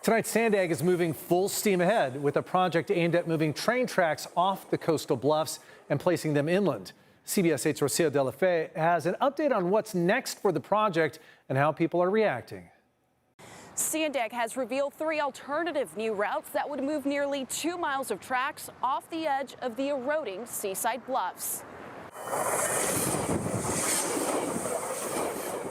Tonight, SANDAG is moving full steam ahead with a project aimed at moving train tracks off the coastal bluffs and placing them inland. CBS 8's Rocio De La Fe has an update on what's next for the project and how people are reacting. SANDAG has revealed 3 alternative new routes that would move nearly 2 miles of tracks off the edge of the eroding seaside bluffs.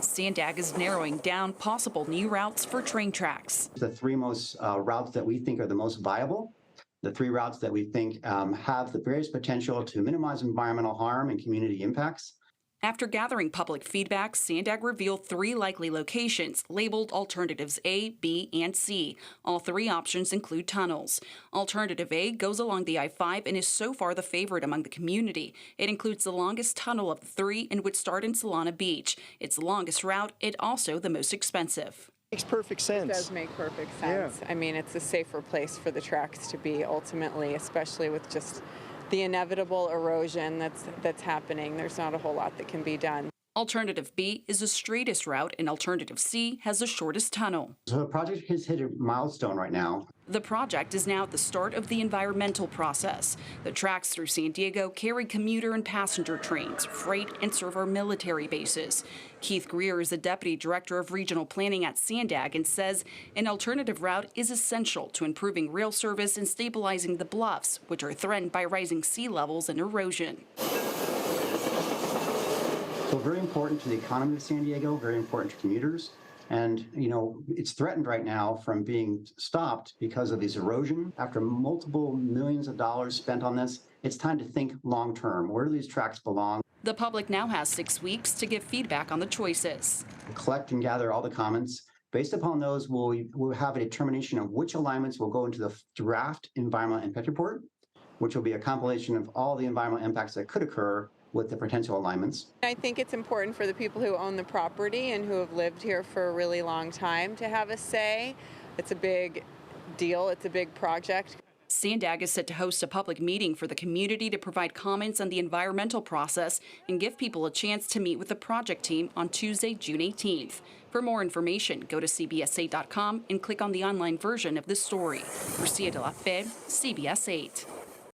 SANDAG is narrowing down possible new routes for train tracks. The 3 most routes that we think are the most viable, the 3 routes that we think have the greatest potential to minimize environmental harm and community impacts. After gathering public feedback, SANDAG revealed 3 likely locations labeled Alternatives A, B, and C. All 3 options include tunnels. Alternative A goes along the I-5 and is so far the favorite among the community. It includes the longest tunnel of the 3 and would start in Solana Beach. It's the longest route and also the most expensive. Makes perfect sense. It does make perfect sense. Yeah. I mean, it's a safer place for the tracks to be ultimately, especially with just the inevitable erosion that's happening. There's not a whole lot that can be done. Alternative B is the straightest route and Alternative C has the shortest tunnel. So the project has hit a milestone right now. The project is now at the start of the environmental process. The tracks through San Diego carry commuter and passenger trains, freight, and serve our military bases. Keith Greer is the Deputy Director of Regional Planning at SANDAG and says an alternative route is essential to improving rail service and stabilizing the bluffs, which are threatened by rising sea levels and erosion. So very important to the economy of San Diego, very important to commuters. And, you know, it's threatened right now from being stopped because of this erosion. After multiple millions of dollars spent on this, it's time to think long term. Where do these tracks belong? The public now has 6 weeks to give feedback on the choices. Collect and gather all the comments. Based upon those, we'll have a determination of which alignments will go into the draft environmental impact report, which will be a compilation of all the environmental impacts that could occur with the potential alignments. I think it's important for the people who own the property and who have lived here for a really long time to have a say. It's a big deal. It's a big project. SANDAG is set to host a public meeting for the community to provide comments on the environmental process and give people a chance to meet with the project team on Tuesday, June 18th. For more information, go to cbs8.com and click on the online version of this story. Rocio De La Fe, CBS 8.